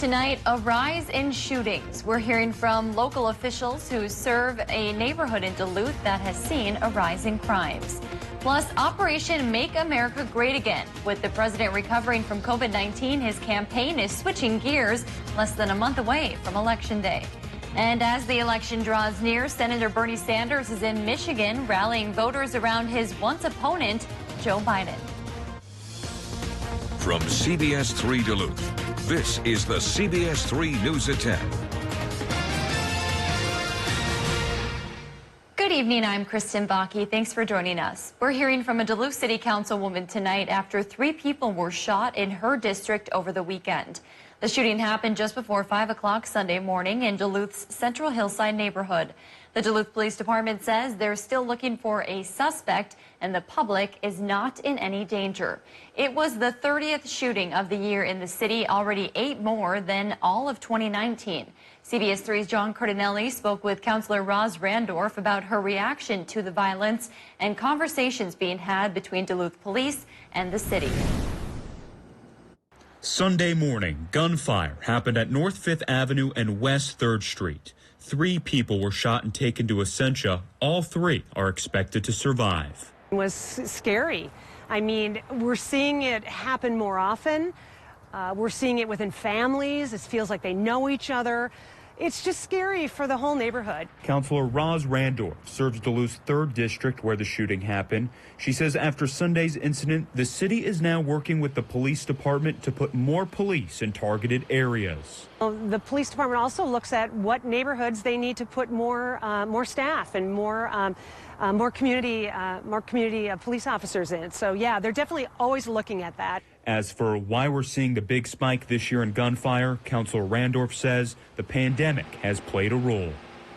Tonight, a rise in shootings. We're hearing from local officials who serve a neighborhood in Duluth that has seen a rise in crimes. Plus, Operation Make America Great Again. With the president recovering from COVID-19, his campaign is switching gears less than a month away from Election Day. And as the election draws near, Senator Bernie Sanders is in Michigan rallying voters around his once opponent, Joe Biden. From CBS3 Duluth, this is the CBS3 News at 10. Good evening, I'm Kristen Bakke. Thanks for joining us. We're hearing from a Duluth City Councilwoman tonight after 3 people were shot in her district over the weekend. The shooting happened just before 5 o'clock Sunday morning in Duluth's Central Hillside neighborhood. The Duluth Police Department says they're still looking for a suspect and the public is not in any danger. It was the 30th shooting of the year in the city, already 8 more than all of 2019. CBS3's John Cardinelli spoke with Councilor Roz Randorf about her reaction to the violence and conversations being had between Duluth police and the city. Sunday morning, gunfire happened at North 5th Avenue and West 3rd Street. 3 people were shot and taken to Essentia. All 3 are expected to survive. It was scary. I mean, we're seeing it happen more often. We're seeing it within families. It feels like they know each other. It's just scary for the whole neighborhood. Councilor Roz Randorf serves Duluth's 3rd District where the shooting happened. She says after Sunday's incident, the city is now working with the police department to put more police in targeted areas. The police department also looks at what neighborhoods they need to put more staff and more community police officers in. So yeah, they're definitely always looking at that. As for why we're seeing the big spike this year in gunfire, Councilor Randorf says the pandemic has played a role.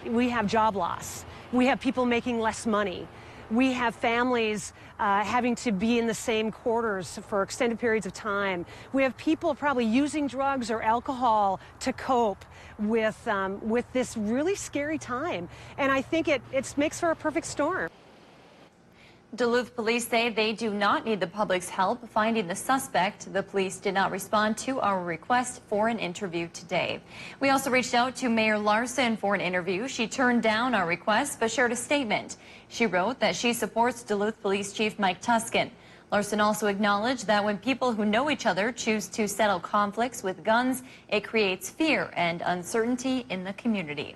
We have job loss. We have people making less money. We have families having to be in the same quarters for extended periods of time. We have people probably using drugs or alcohol to cope with this really scary time. And I think it makes for a perfect storm. Duluth police say they do not need the public's help finding the suspect. The police did not respond to our request for an interview today. We also reached out to Mayor Larson for an interview. She turned down our request but shared a statement. She wrote that she supports Duluth Police Chief Mike Tuskin. Larson also acknowledged that when people who know each other choose to settle conflicts with guns, it creates fear and uncertainty in the community.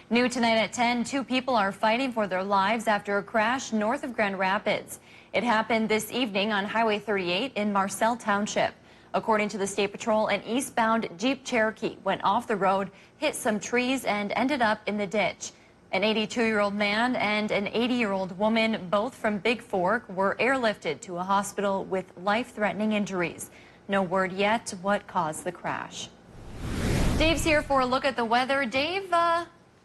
New tonight at 10, 2 people are fighting for their lives after a crash north of Grand Rapids. It happened this evening on Highway 38 in Marcel Township. According to the State Patrol, an eastbound Jeep Cherokee went off the road, hit some trees, and ended up in the ditch. An 82-year-old man and an 80-year-old woman, both from Big Fork, were airlifted to a hospital with life-threatening injuries. No word yet what caused the crash. Dave's here for a look at the weather. Dave,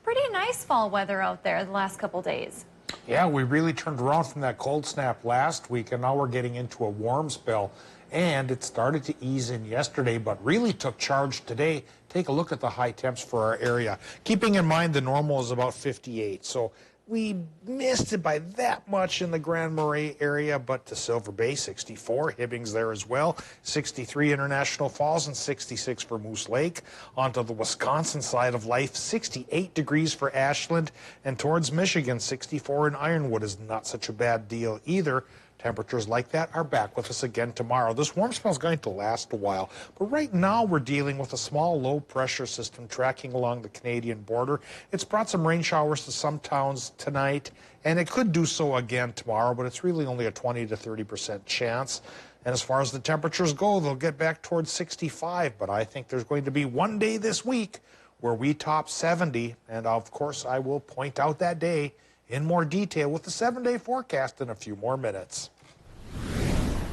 pretty nice fall weather out there the last couple days. Yeah, we really turned around from that cold snap last week, and now we're getting into a warm spell. And it started to ease in yesterday, but really took charge today. Take a look at the high temps for our area. Keeping in mind the normal is about 58, so we missed it by that much in the Grand Marais area, but to Silver Bay, 64, Hibbing's there as well, 63 International Falls, and 66 for Moose Lake. Onto the Wisconsin side of life, 68 degrees for Ashland, and towards Michigan, 64 in Ironwood is not such a bad deal either. Temperatures like that are back with us again tomorrow. This warm spell is going to last a while, but right now we're dealing with a small low-pressure system tracking along the Canadian border. It's brought some rain showers to some towns tonight, and it could do so again tomorrow, but it's really only a 20 to 30% chance. And as far as the temperatures go, they'll get back towards 65, but I think there's going to be one day this week where we top 70, and of course I will point out that day in more detail with the 7-day forecast in a few more minutes.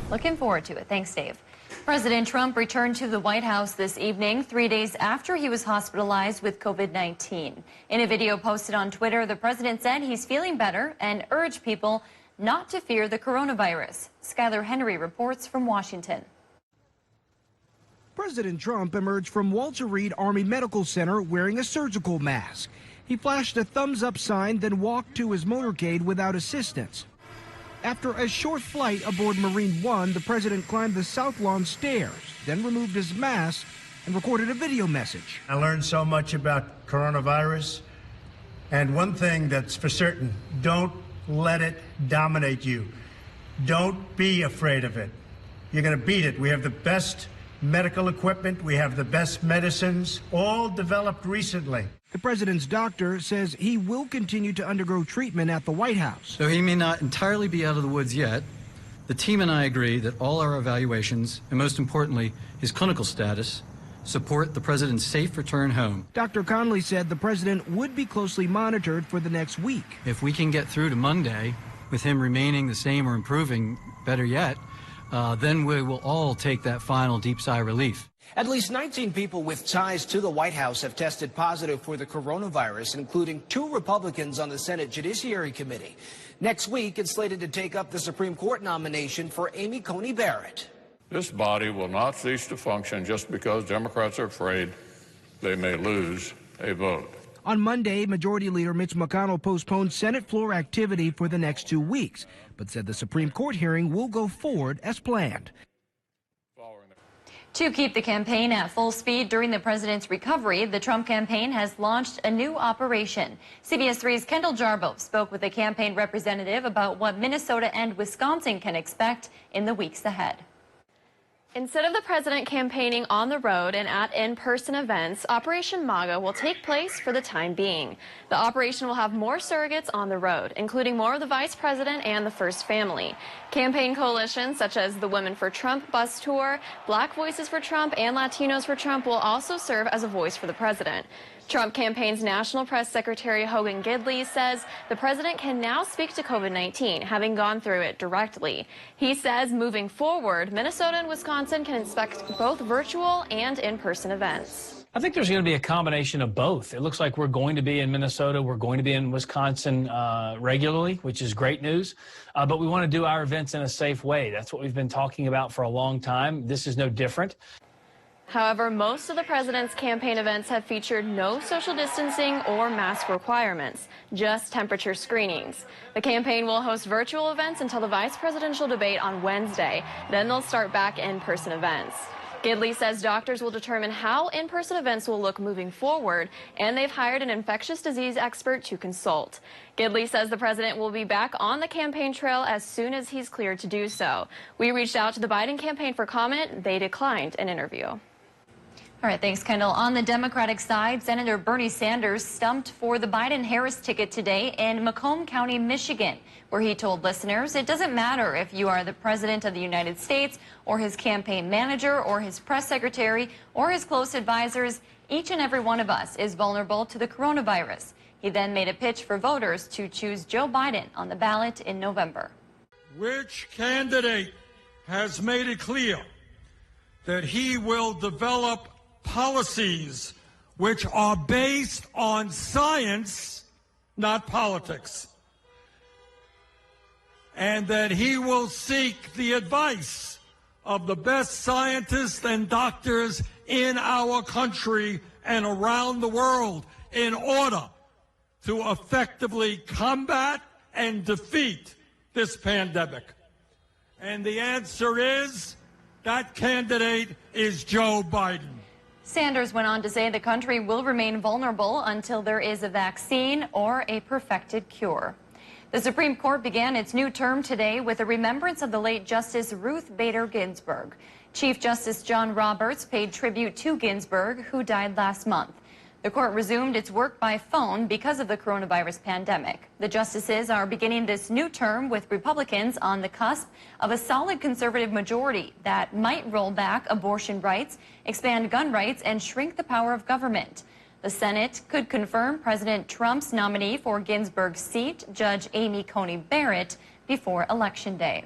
Looking forward to it. Thanks, Dave. President Trump returned to the White House this evening, 3 days after he was hospitalized with COVID-19. In a video posted on Twitter, the president said he's feeling better and urged people not to fear the coronavirus. Skylar Henry reports from Washington. President Trump emerged from Walter Reed Army Medical Center wearing a surgical mask. He flashed a thumbs-up sign, then walked to his motorcade without assistance. After a short flight aboard Marine One, the president climbed the South Lawn stairs, then removed his mask and recorded a video message. I learned so much about coronavirus, and one thing that's for certain, don't let it dominate you. Don't be afraid of it. You're going to beat it. We have the best medical equipment. We have the best medicines, all developed recently. The president's doctor says he will continue to undergo treatment at the White House. Though he may not entirely be out of the woods yet, the team and I agree that all our evaluations, and most importantly, his clinical status, support the president's safe return home. Dr. Conley said the president would be closely monitored for the next week. If we can get through to Monday with him remaining the same or improving, better yet, then we will all take that final deep sigh of relief. At least 19 people with ties to the White House have tested positive for the coronavirus, including 2 Republicans on the Senate Judiciary Committee. Next week, it's slated to take up the Supreme Court nomination for Amy Coney Barrett. This body will not cease to function just because Democrats are afraid they may lose a vote. On Monday, Majority Leader Mitch McConnell postponed Senate floor activity for the next 2 weeks, but said the Supreme Court hearing will go forward as planned. To keep the campaign at full speed during the president's recovery, the Trump campaign has launched a new operation. CBS3's Kendall Jarbo spoke with a campaign representative about what Minnesota and Wisconsin can expect in the weeks ahead. Instead of the president campaigning on the road and at in-person events, Operation MAGA will take place for the time being. The operation will have more surrogates on the road, including more of the vice president and the first family. Campaign coalitions such as the Women for Trump bus tour, Black Voices for Trump, and Latinos for Trump will also serve as a voice for the president. Trump campaign's National Press Secretary Hogan Gidley says the president can now speak to COVID-19, having gone through it directly. He says moving forward, Minnesota and Wisconsin can expect both virtual and in-person events. I think there's going to be a combination of both. It looks like we're going to be in Minnesota, we're going to be in Wisconsin regularly, which is great news. But we want to do our events in a safe way. That's what we've been talking about for a long time. This is no different. However, most of the president's campaign events have featured no social distancing or mask requirements, just temperature screenings. The campaign will host virtual events until the vice presidential debate on Wednesday. Then they'll start back in-person events. Gidley says doctors will determine how in-person events will look moving forward, and they've hired an infectious disease expert to consult. Gidley says the president will be back on the campaign trail as soon as he's cleared to do so. We reached out to the Biden campaign for comment. They declined an interview. All right, thanks, Kendall. On the Democratic side, Senator Bernie Sanders stumped for the Biden-Harris ticket today in Macomb County, Michigan, where he told listeners it doesn't matter if you are the president of the United States or his campaign manager or his press secretary or his close advisors. Each and every one of us is vulnerable to the coronavirus. He then made a pitch for voters to choose Joe Biden on the ballot in November. Which candidate has made it clear that he will develop policies which are based on science, not politics, and that he will seek the advice of the best scientists and doctors in our country and around the world in order to effectively combat and defeat this pandemic. And the answer is that candidate is Joe Biden. Sanders went on to say the country will remain vulnerable until there is a vaccine or a perfected cure. The Supreme Court began its new term today with a remembrance of the late Justice Ruth Bader Ginsburg. Chief Justice John Roberts paid tribute to Ginsburg, who died last month. The court resumed its work by phone because of the coronavirus pandemic. The justices are beginning this new term with Republicans on the cusp of a solid conservative majority that might roll back abortion rights, expand gun rights, and shrink the power of government. The Senate could confirm President Trump's nominee for Ginsburg's seat, Judge Amy Coney Barrett, before Election Day.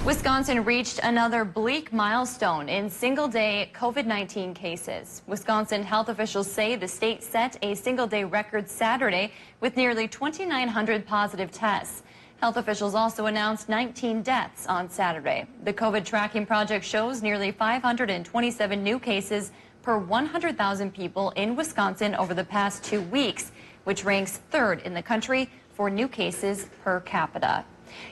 Wisconsin reached another bleak milestone in single-day COVID-19 cases. Wisconsin health officials say the state set a single-day record Saturday with nearly 2,900 positive tests. Health officials also announced 19 deaths on Saturday. The COVID tracking project shows nearly 527 new cases per 100,000 people in Wisconsin over the past 2 weeks, which ranks third in the country for new cases per capita.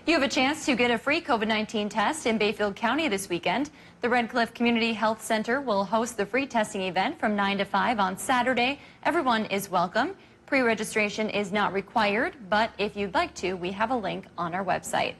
You have a chance to get a free COVID-19 test in Bayfield County this weekend. The Red Cliff Community Health Center will host the free testing event from 9 to 5 on Saturday. Everyone is welcome. Pre-registration is not required, but if you'd like to, we have a link on our website.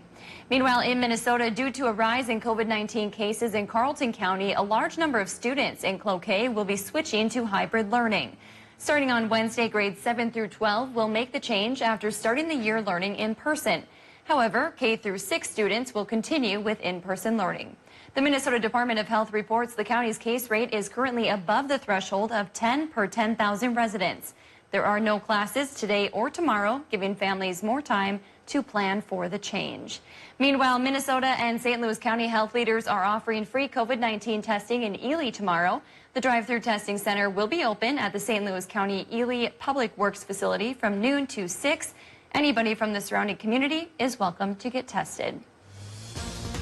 Meanwhile, in Minnesota, due to a rise in COVID-19 cases in Carleton County, a large number of students in Cloquet will be switching to hybrid learning. Starting on Wednesday, grades 7 through 12 will make the change after starting the year learning in person. However, K through 6 students will continue with in-person learning. The Minnesota Department of Health reports the county's case rate is currently above the threshold of 10 per 10,000 residents. There are no classes today or tomorrow, giving families more time to plan for the change. Meanwhile, Minnesota and St. Louis County health leaders are offering free COVID-19 testing in Ely tomorrow. The drive-through testing center will be open at the St. Louis County Ely Public Works facility from noon to 6. Anybody from the surrounding community is welcome to get tested.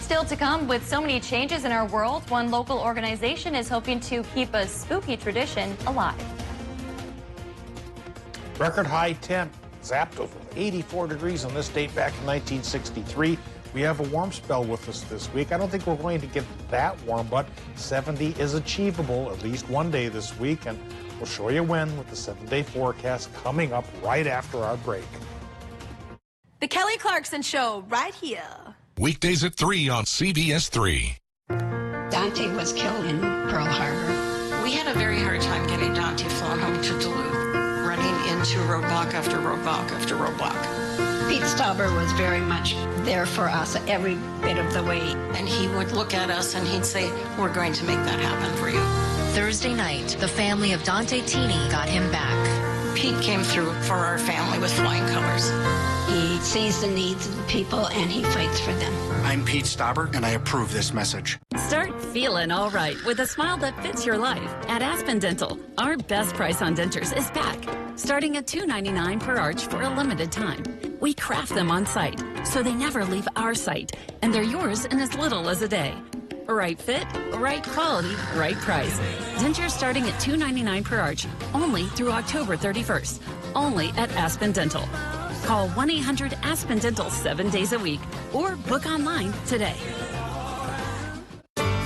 Still to come, with so many changes in our world, one local organization is hoping to keep a spooky tradition alive. Record high temp zapped over 84 degrees on this date back in 1963. We have a warm spell with us this week. I don't think we're going to get that warm, but 70 is achievable at least one day this week, and we'll show you when with the 7-day forecast coming up right after our break. The Kelly Clarkson Show, right here. Weekdays at 3 on CBS3. Dante was killed in Pearl Harbor. We had a very hard time getting Dante flown home to Duluth, running into roadblock after roadblock after roadblock. Pete Stauber was very much there for us every bit of the way. And he would look at us and he'd say, we're going to make that happen for you. Thursday night, the family of Dante Teeny got him back. Pete came through for our family with flying colors. He sees the needs of the people and he fights for them. I'm Pete Stauber and I approve this message. Start feeling all right with a smile that fits your life at Aspen Dental. Our best price on dentures is back, starting at $2.99 per arch for a limited time. We craft them on site, so they never leave our site, and they're yours in as little as a day. Right fit, right quality, right price. Dentures starting at $2.99 per arch, only through October 31st, only at Aspen Dental. Call 1-800-ASPEN-DENTAL 7 days a week or book online today.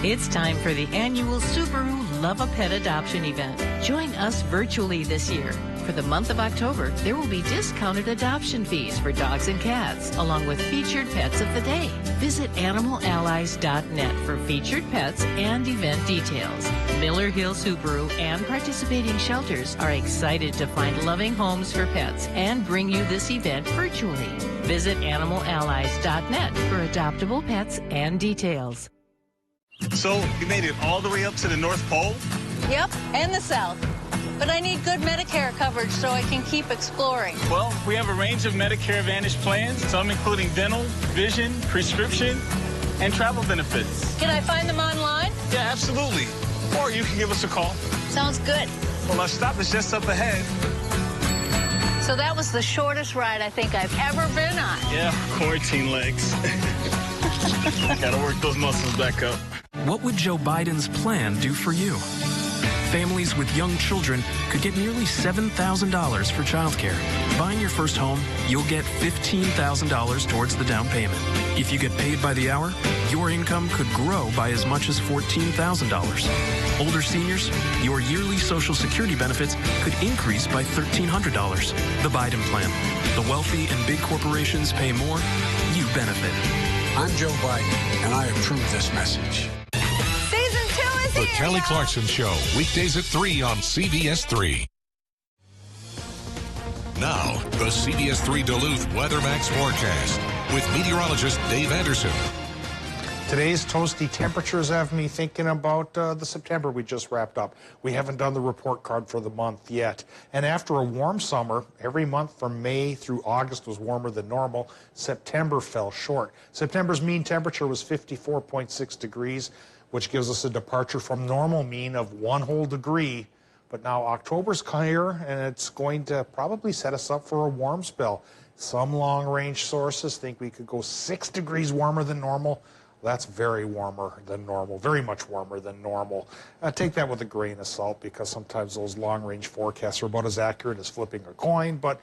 It's time for the annual Subaru Love a Pet adoption event. Join us virtually this year. For the month of October, there will be discounted adoption fees for dogs and cats, along with featured pets of the day. Visit animalallies.net for featured pets and event details. Miller Hill Subaru and participating shelters are excited to find loving homes for pets and bring you this event virtually. Visit animalallies.net for adoptable pets and details. So, you made it all the way up to the North Pole? Yep, and the South. But I need good Medicare coverage so I can keep exploring. Well, we have a range of Medicare Advantage plans, some including dental, vision, prescription, and travel benefits. Can I find them online? Yeah, absolutely. Or you can give us a call. Sounds good. Well, our stop is just up ahead. So that was the shortest ride I think I've ever been on. Yeah, quarantine legs. Gotta work those muscles back up. What would Joe Biden's plan do for you? Families with young children could get nearly $7,000 for childcare. Buying your first home, you'll get $15,000 towards the down payment. If you get paid by the hour, your income could grow by as much as $14,000. Older seniors, your yearly Social Security benefits could increase by $1,300. The Biden plan. The wealthy and big corporations pay more, you benefit. I'm Joe Biden, and I approve this message. Season 2 is The here, Kelly y'all. Clarkson Show, weekdays at 3 on CBS3. Now, the CBS3 Duluth WeatherMax forecast with meteorologist Dave Anderson. Today's toasty temperatures have me thinking about the September we just wrapped up. We haven't done the report card for the month yet. And after a warm summer, every month from May through August was warmer than normal. September fell short. September's mean temperature was 54.6 degrees, which gives us a departure from normal mean of 1 whole degree. But now October's clear, and it's going to probably set us up for a warm spell. Some long-range sources think we could go 6 degrees warmer than normal. That's very warmer than normal, very much warmer than normal. Take that with a grain of salt, because sometimes those long-range forecasts are about as accurate as flipping a coin, but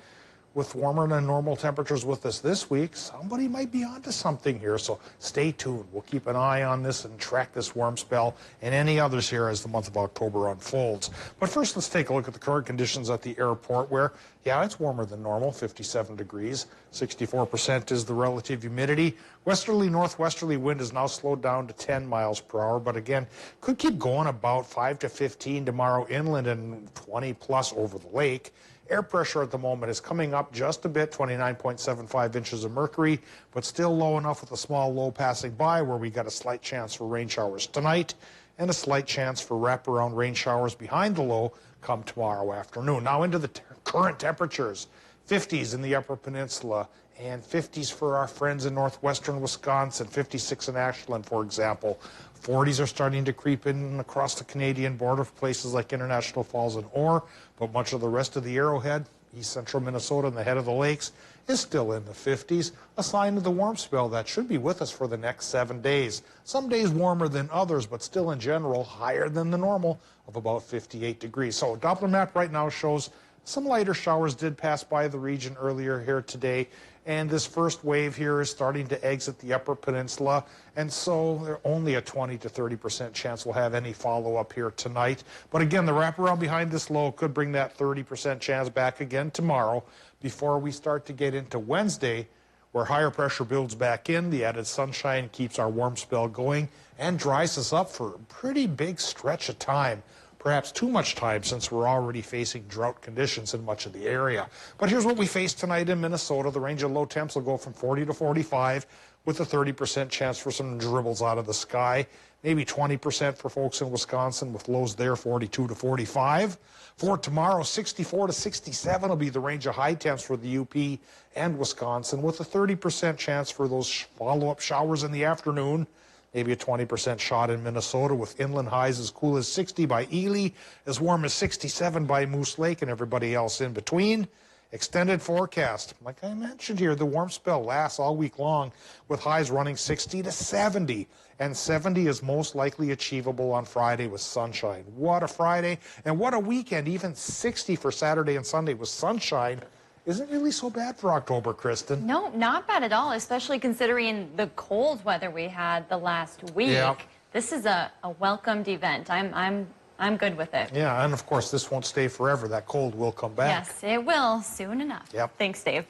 with warmer than normal temperatures with us this week, somebody might be onto something here. So stay tuned. We'll keep an eye on this and track this warm spell and any others here as the month of October unfolds. But first, let's take a look at the current conditions at the airport where, yeah, it's warmer than normal, 57 degrees. 64% is the relative humidity. Westerly, northwesterly wind is now slowed down to 10 miles per hour, but again, could keep going about 5 to 15 tomorrow inland and 20 plus over the lake. Air pressure at the moment is coming up just a bit, 29.75 inches of mercury, but still low enough with a small low passing by where we got a slight chance for rain showers tonight and a slight chance for wraparound rain showers behind the low come tomorrow afternoon. Now into the current temperatures, 50s in the Upper Peninsula and 50s for our friends in northwestern Wisconsin, 56 in Ashland, for example. 40s are starting to creep in across the Canadian border for places like International Falls and Orr, but much of the rest of the Arrowhead, east central Minnesota and the head of the lakes is still in the 50s, a sign of the warm spell that should be with us for the next 7 days. Some days warmer than others, but still in general higher than the normal of about 58 degrees. So Doppler map right now shows some lighter showers did pass by the region earlier here today, and this first wave here is starting to exit the Upper Peninsula, and so there's only a 20 to 30% chance we'll have any follow-up here tonight. But again, the wraparound behind this low could bring that 30% chance back again tomorrow before we start to get into Wednesday, where higher pressure builds back in. The added sunshine keeps our warm spell going and dries us up for a pretty big stretch of time. Perhaps too much time since we're already facing drought conditions in much of the area. But here's what we face tonight in Minnesota. The range of low temps will go from 40 to 45 with a 30% chance for some dribbles out of the sky. Maybe 20% for folks in Wisconsin with lows there 42 to 45. For tomorrow, 64 to 67 will be the range of high temps for the UP and Wisconsin with a 30% chance for those follow-up showers in the afternoon. Maybe a 20% shot in Minnesota with inland highs as cool as 60 by Ely, as warm as 67 by Moose Lake, and everybody else in between. Extended forecast. Like I mentioned here, the warm spell lasts all week long with highs running 60 to 70. And 70 is most likely achievable on Friday with sunshine. What a Friday and what a weekend. Even 60 for Saturday and Sunday with sunshine isn't really so bad for October, Kristen. No, not bad at all, especially considering the cold weather we had the last week. Yep. This is a welcomed event. I'm good with it. Yeah, and of course, this won't stay forever. That cold will come back. Yes, it will soon enough. Yep. Thanks, Dave.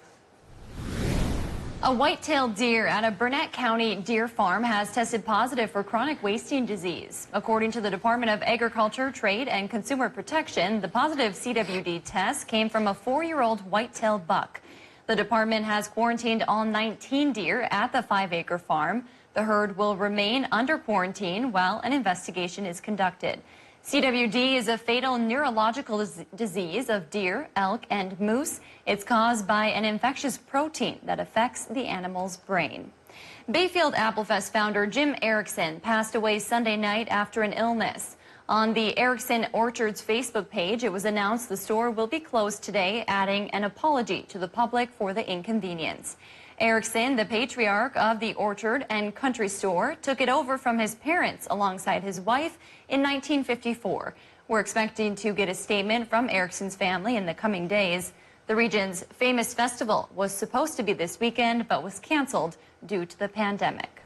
A white-tailed deer at a Burnett County deer farm has tested positive for chronic wasting disease. According to the Department of Agriculture, Trade, and Consumer Protection, the positive CWD test came from a 4-year-old white-tailed buck. The department has quarantined all 19 deer at the 5-acre farm. The herd will remain under quarantine while an investigation is conducted. CWD is a fatal neurological disease of deer, elk, and moose. It's caused by an infectious protein that affects the animal's brain. Bayfield Applefest founder Jim Erickson passed away Sunday night after an illness. On the Erickson Orchards Facebook page, it was announced the store will be closed today, adding an apology to the public for the inconvenience. Erickson, the patriarch of the Orchard and Country Store, took it over from his parents alongside his wife in 1954. We're expecting to get a statement from Erickson's family in the coming days. The region's famous festival was supposed to be this weekend, but was canceled due to the pandemic.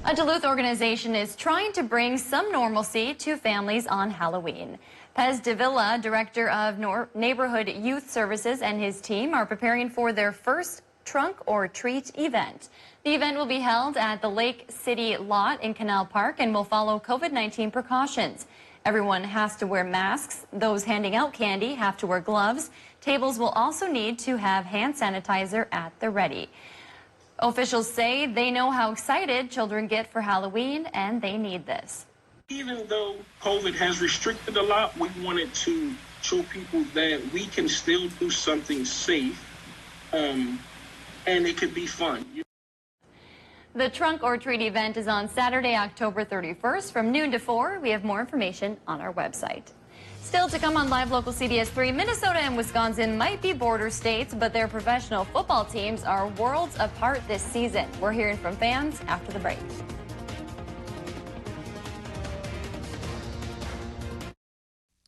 A Duluth organization is trying to bring some normalcy to families on Halloween. Pez Davila, director of Neighborhood Youth Services, and his team are preparing for their first Trunk or Treat event. The event will be held at the Lake City lot in Canal Park and will follow COVID-19 precautions. Everyone has to wear masks. Those handing out candy have to wear gloves. Tables will also need to have hand sanitizer at the ready. Officials say they know how excited children get for Halloween, and they need this. Even though COVID has restricted a lot, we wanted to show people that we can still do something safe, and it could be fun. The Trunk or Treat event is on Saturday, October 31st from noon to 4. We have more information on our website. Still to come on Live Local CBS3, Minnesota and Wisconsin might be border states, but their professional football teams are worlds apart this season. We're hearing from fans after the break.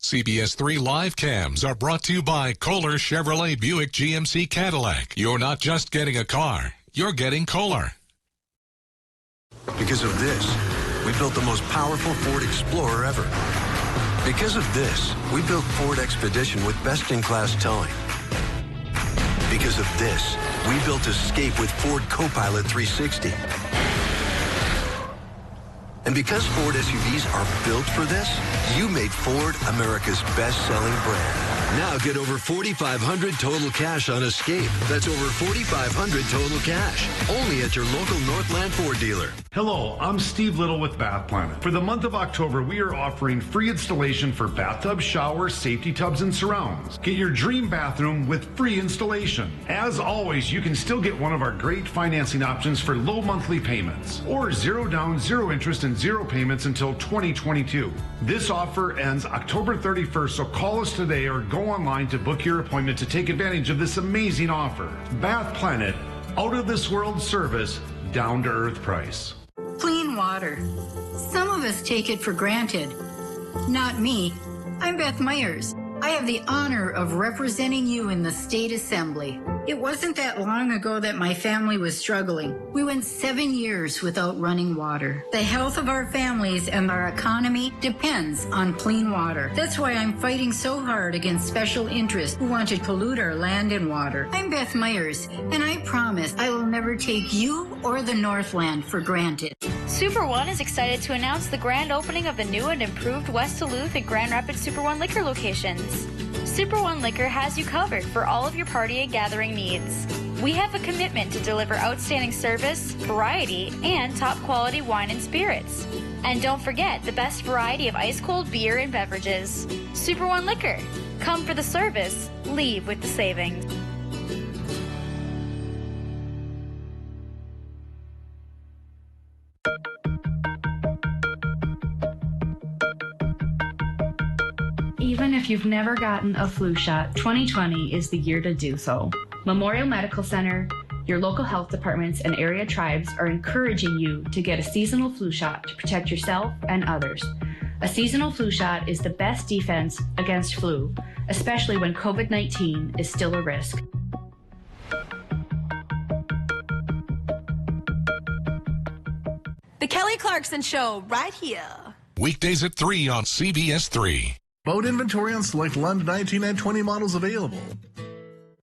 CBS3 Live Cams are brought to you by Kohler Chevrolet Buick GMC Cadillac. You're not just getting a car, you're getting Kohler. Because of this, we built the most powerful Ford Explorer ever. Because of this, we built Ford Expedition with best-in-class towing. Because of this, we built Escape with Ford Copilot 360. And because Ford SUVs are built for this, you made Ford America's best-selling brand. Now get over $4,500 total cash on Escape. That's over $4,500 total cash. Only at your local Northland Ford dealer. Hello, I'm Steve Little with Bath Planet. For the month of October, we are offering free installation for bathtub, shower, safety tubs, and surrounds. Get your dream bathroom with free installation. As always, you can still get one of our great financing options for low monthly payments, or 0 down, 0 interest, and 0 payments until 2022. This offer ends October 31st, so call us today or go online to book your appointment to take advantage of this amazing offer. Bath Planet, out of this world service, down to earth price. Clean water. Some of us take it for granted. Not me. I'm Beth Myers. I have the honor of representing you in the State Assembly. It wasn't that long ago that my family was struggling. We went 7 years without running water. The health of our families and our economy depends on clean water. That's why I'm fighting so hard against special interests who want to pollute our land and water. I'm Beth Myers, and I promise I will never take you or the Northland for granted. Super One is excited to announce the grand opening of the new and improved West Duluth and Grand Rapids Super One liquor locations. Super One Liquor has you covered for all of your party and gathering needs. We have a commitment to deliver outstanding service, variety, and top quality wine and spirits. And don't forget the best variety of ice-cold beer and beverages. Super One Liquor. Come for the service, leave with the savings. Even if you've never gotten a flu shot, 2020 is the year to do so. Memorial Medical Center, your local health departments, and area tribes are encouraging you to get a seasonal flu shot to protect yourself and others. A seasonal flu shot is the best defense against flu, especially when COVID-19 is still a risk. The Kelly Clarkson Show, right here. Weekdays at 3 on CBS3. Boat inventory on select London 19 and 20 models available.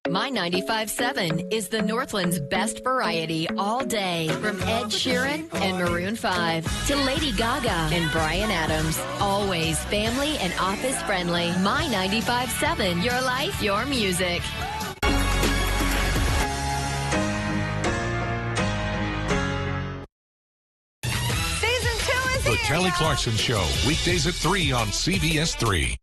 My 95.7 is the Northland's best variety all day. From Ed Sheeran and Maroon 5 to Lady Gaga and Bryan Adams. Always family and office friendly. My 95.7, your life, your music. The Kelly Clarkson Show, weekdays at 3 on CBS3.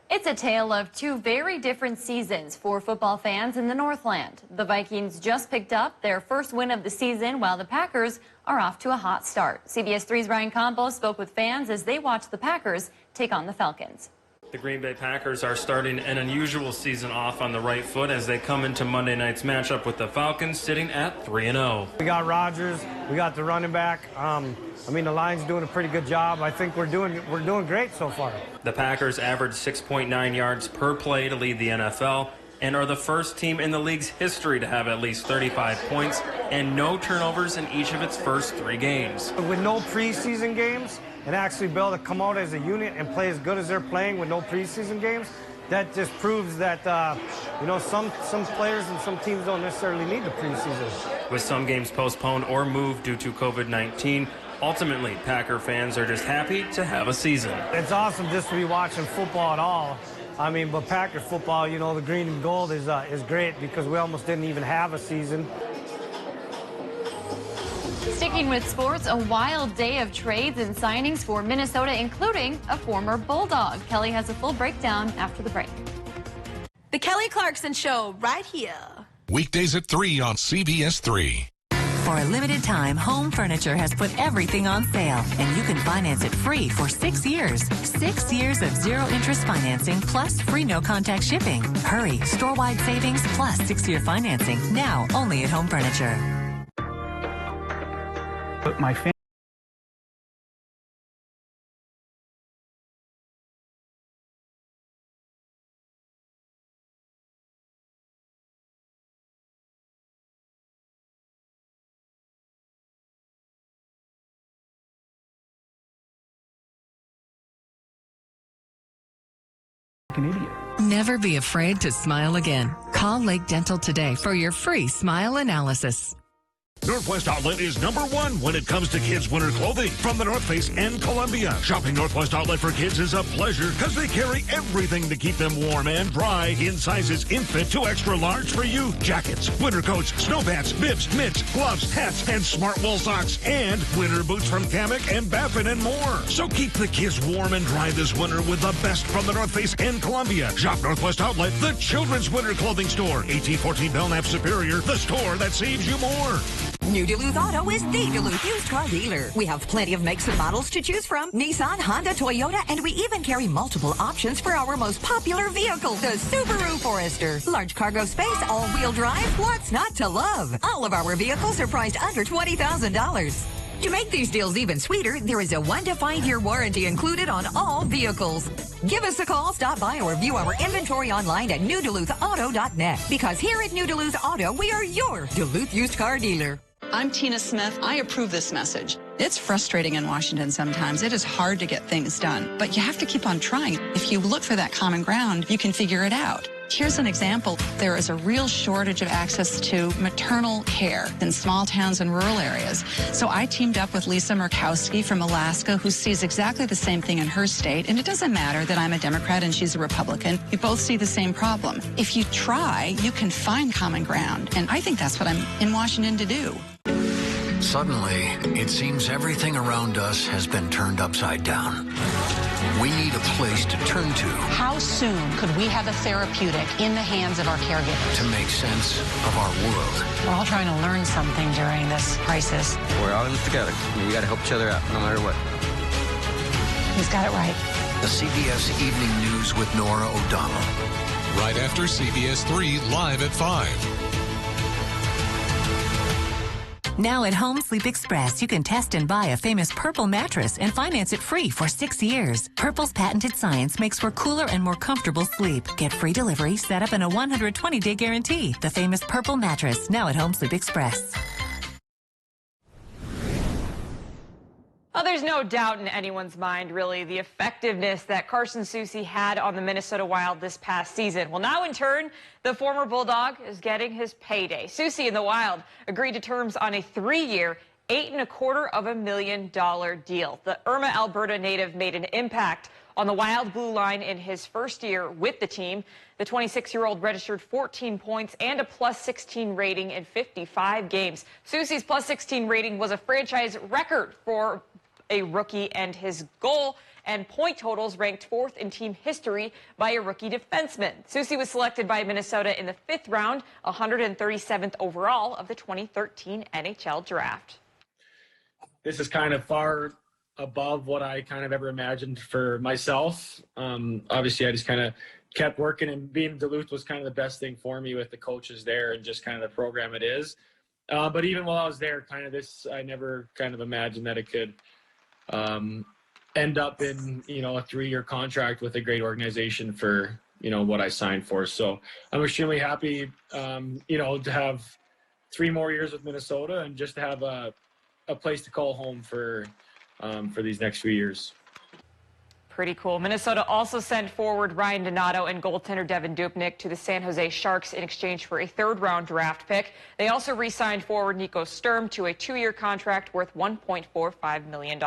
It's a tale of two very different seasons for football fans in the Northland. The Vikings just picked up their first win of the season, while the Packers are off to a hot start. CBS3's Ryan Campos spoke with fans as they watched the Packers take on the Falcons. The Green Bay Packers are starting an unusual season off on the right foot as they come into Monday night's matchup with the Falcons, sitting at 3-0. We got Rodgers, we got the running back. The line's doing a pretty good job. I think we're doing great so far. The Packers average 6.9 yards per play to lead the NFL and are the first team in the league's history to have at least 35 points and no turnovers in each of its first 3 games. With no preseason games, and actually be able to come out as a unit and play as good as they're playing with no preseason games, that just proves that, some players and some teams don't necessarily need the preseason. With some games postponed or moved due to COVID-19, ultimately, Packer fans are just happy to have a season. It's awesome just to be watching football at all. But Packer football, the green and gold is great because we almost didn't even have a season. Sticking with sports, a wild day of trades and signings for Minnesota, including a former Bulldog. Kelly has a full breakdown after the break. The Kelly Clarkson Show, right here. Weekdays at 3 on CBS3. For a limited time, Home Furniture has put everything on sale, and you can finance it free for 6 years. 6 years of zero-interest financing plus free no-contact shipping. Hurry, store-wide savings plus 6-year financing, now only at Home Furniture. But my family an idiot. Never be afraid to smile again. Call Lake Dental today for your free smile analysis. Northwest Outlet is #1 when it comes to kids' winter clothing from the North Face and Columbia. Shopping Northwest Outlet for kids is a pleasure because they carry everything to keep them warm and dry in sizes infant to extra large for you. Jackets, winter coats, snow pants, bibs, mitts, gloves, hats, and smart wool socks, and winter boots from Kamek and Baffin and more. So keep the kids warm and dry this winter with the best from the North Face and Columbia. Shop Northwest Outlet, the children's winter clothing store. 1814 Belknap Superior, the store that saves you more. New Duluth Auto is the Duluth used car dealer. We have plenty of makes and models to choose from. Nissan, Honda, Toyota, and we even carry multiple options for our most popular vehicle, the Subaru Forester. Large cargo space, all-wheel drive, what's not to love? All of our vehicles are priced under $20,000. To make these deals even sweeter, there is a 1 to 5 year warranty included on all vehicles. Give us a call, stop by, or view our inventory online at newduluthauto.net. Because here at New Duluth Auto, we are your Duluth used car dealer. I'm Tina Smith. I approve this message. It's frustrating in Washington sometimes. It is hard to get things done, but you have to keep on trying. If you look for that common ground, you can figure it out. Here's an example. There is a real shortage of access to maternal care in small towns and rural areas. So I teamed up with Lisa Murkowski from Alaska, who sees exactly the same thing in her state. And it doesn't matter that I'm a Democrat and she's a Republican. We both see the same problem. If you try, you can find common ground. And I think that's what I'm in Washington to do. Suddenly, it seems everything around us has been turned upside down. We need a place to turn to. How soon could we have a therapeutic in the hands of our caregivers? To make sense of our world. We're all trying to learn something during this crisis. We're all in this together. We got to help each other out, no matter what. He's got it right. The CBS Evening News with Nora O'Donnell. Right after CBS3 Live at 5. Now at Home Sleep Express, you can test and buy a famous Purple mattress and finance it free for 6 years. Purple's patented science makes for cooler and more comfortable sleep. Get free delivery, setup, and a 120-day guarantee. The famous Purple mattress, now at Home Sleep Express. Well, there's no doubt in anyone's mind, really, the effectiveness that Carson Soucy had on the Minnesota Wild this past season. Well, now in turn, the former Bulldog is getting his payday. Soucy and the Wild agreed to terms on a 3-year, $8.25 million deal. The Irma, Alberta native made an impact on the Wild Blue Line in his first year with the team. The 26-year-old registered 14 points and a +16 rating in 55 games. Soucy's +16 rating was a franchise record for a rookie, and his goal and point totals ranked 4th in team history by a rookie defenseman. Soucy was selected by Minnesota in the 5th round, 137th overall of the 2013 NHL draft. This is kind of far above what I kind of ever imagined for myself. Obviously, I just kind of kept working, and being in Duluth was kind of the best thing for me with the coaches there and just kind of the program it is. But even while I was there, kind of this, I never kind of imagined that it could end up in, a 3-year contract with a great organization for, what I signed for. So I'm extremely happy, to have 3 more years with Minnesota and just to have a place to call home for these next few years. Pretty cool. Minnesota also sent forward Ryan Donato and goaltender Devin Dubnyk to the San Jose Sharks in exchange for a 3rd-round draft pick. They also re-signed forward Nico Sturm to a 2-year contract worth $1.45 million.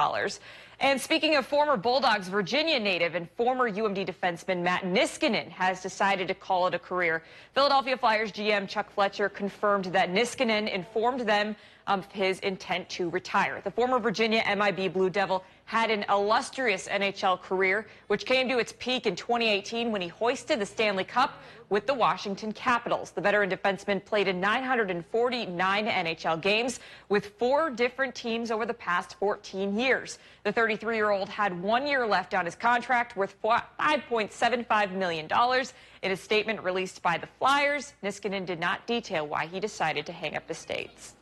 And speaking of former Bulldogs, Virginia native and former UMD defenseman Matt Niskanen has decided to call it a career. Philadelphia Flyers GM Chuck Fletcher confirmed that Niskanen informed them of his intent to retire. The former Virginia MIB Blue Devil had an illustrious NHL career, which came to its peak in 2018 when he hoisted the Stanley Cup with the Washington Capitals. The veteran defenseman played in 949 NHL games with 4 different teams over the past 14 years. The 33-year-old had 1 year left on his contract worth $5.75 million. In a statement released by the Flyers, Niskanen did not detail why he decided to hang up his skates.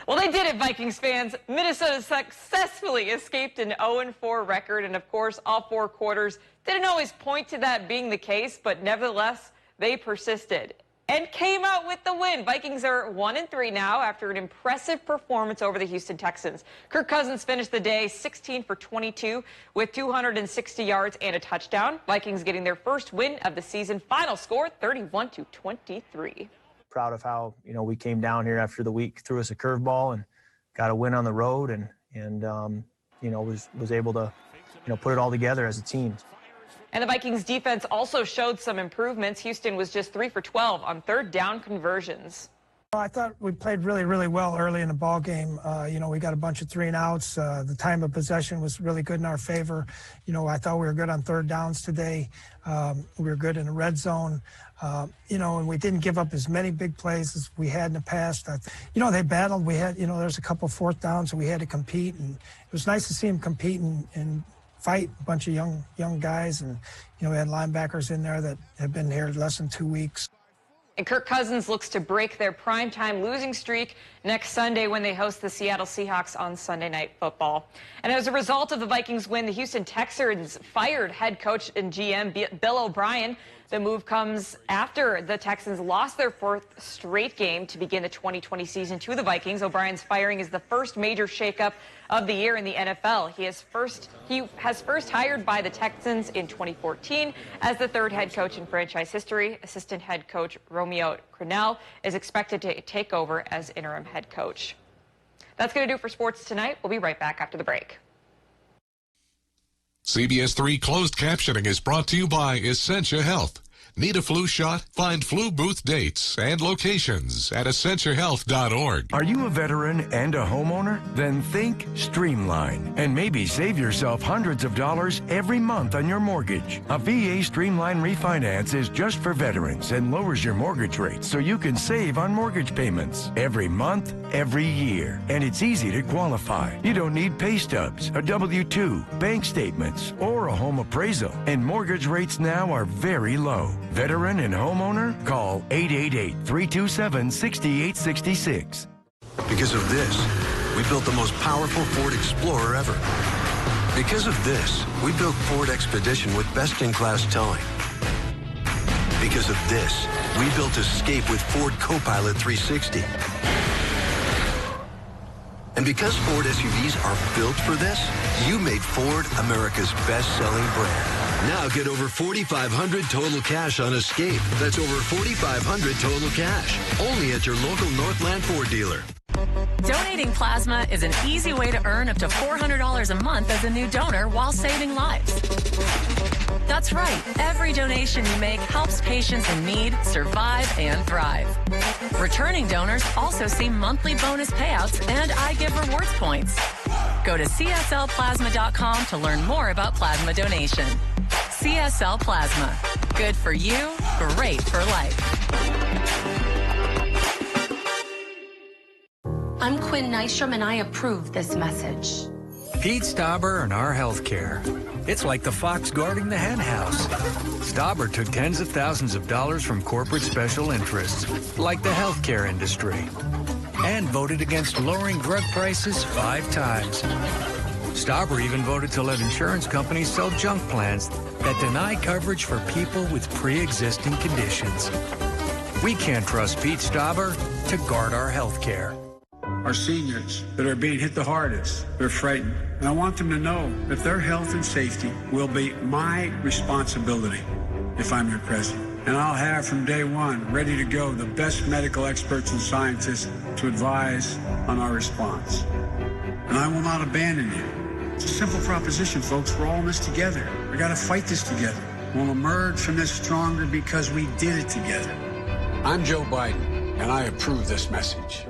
Well, they did it, Vikings fans. Minnesota successfully escaped an 0-4 record, and of course, all 4 quarters didn't always point to that being the case, but nevertheless, they persisted. and came out with the win. Vikings are 1-3 now after an impressive performance over the Houston Texans. Kirk Cousins finished the day 16 for 22 with 260 yards and a touchdown. Vikings getting their first win of the season. Final score 31-23. Proud of how, we came down here after the week, threw us a curveball and got a win on the road and was able to, put it all together as a team. And the Vikings defense also showed some improvements. Houston was just 3 for 12 on third down conversions. I thought we played really, really well early in the ball game. We got a bunch of 3-and-outs. The time of possession was really good in our favor. I thought we were good on third downs today. We were good in the red zone. And we didn't give up as many big plays as we had in the past. They battled. We had, there's a couple fourth downs, and we had to compete. And it was nice to see them compete and fight, a bunch of young guys. And, we had linebackers in there that have been here less than 2 weeks. And Kirk Cousins looks to break their primetime losing streak next Sunday when they host the Seattle Seahawks on Sunday Night Football. And as a result of the Vikings win, the Houston Texans fired head coach and GM Bill O'Brien. The move comes after the Texans lost their 4th straight game to begin the 2020 season to the Vikings. O'Brien's firing is the first major shakeup of the year in the NFL. He has first hired by the Texans in 2014 as the 3rd head coach in franchise history. Assistant head coach Romeo Crennel is expected to take over as interim head coach. That's going to do it for sports tonight. We'll be right back after the break. CBS3 closed captioning is brought to you by Essentia Health. Need a flu shot? Find flu booth dates and locations at essentiahealth.org. Are you a veteran and a homeowner? Then think Streamline and maybe save yourself hundreds of dollars every month on your mortgage. A VA Streamline refinance is just for veterans and lowers your mortgage rate so you can save on mortgage payments every month, every year. And it's easy to qualify. You don't need pay stubs, a W-2, bank statements, or a home appraisal. And mortgage rates now are very low. Veteran and homeowner? Call 888-327-6866. Because of this, we built the most powerful Ford Explorer ever. Because of this, we built Ford Expedition with best-in-class towing. Because of this, we built Escape with Ford Copilot 360. And because Ford SUVs are built for this, you made Ford America's best-selling brand. Now get over $4,500 total cash on Escape. That's over $4,500 total cash. Only at your local Northland Ford dealer. Donating plasma is an easy way to earn up to $400 a month as a new donor while saving lives. That's right. Every donation you make helps patients in need survive and thrive. Returning donors also see monthly bonus payouts and I Give rewards points. Go to CSLplasma.com to learn more about plasma donation. CSL Plasma. Good for you, great for life. I'm Quinn Nystrom, and I approve this message. Pete Stauber and our healthcare. It's like the fox guarding the hen house. Stauber took tens of thousands of dollars from corporate special interests, like the healthcare industry, and voted against lowering drug prices 5 times. Stauber even voted to let insurance companies sell junk plans that deny coverage for people with pre-existing conditions. We can't trust Pete Stauber to guard our health care. Our seniors that are being hit the hardest, they're frightened. And I want them to know that their health and safety will be my responsibility if I'm your president. And I'll have from day one, ready to go, the best medical experts and scientists to advise on our response. And I will not abandon you. It's a simple proposition, folks. We're all in this together. We got to fight this together. We'll emerge from this stronger because we did it together. I'm Joe Biden, and I approve this message.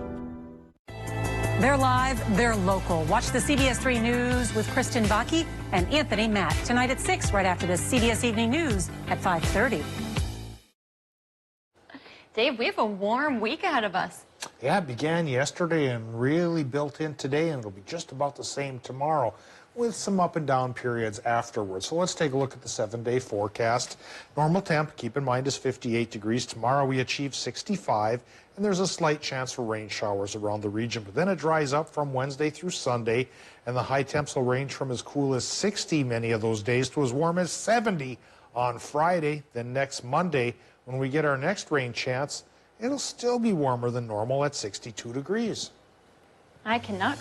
They're live, they're local. Watch the CBS3 News with Kristen Baki and Anthony Mack tonight at 6, right after the CBS Evening News at 5:30. Dave, we have a warm week ahead of us. Yeah, it began yesterday and really built in today, and it'll be just about the same tomorrow, with some up and down periods afterwards. So let's take a look at the 7-day forecast. Normal temp, keep in mind, is 58 degrees. Tomorrow we achieve 65, and there's a slight chance for rain showers around the region. But then it dries up from Wednesday through Sunday, and the high temps will range from as cool as 60 many of those days to as warm as 70 on Friday. Then next Monday, when we get our next rain chance, it'll still be warmer than normal at 62 degrees. I cannot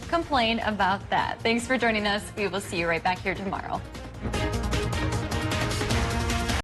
complain about that. Thanks for joining us. We will see you right back here tomorrow.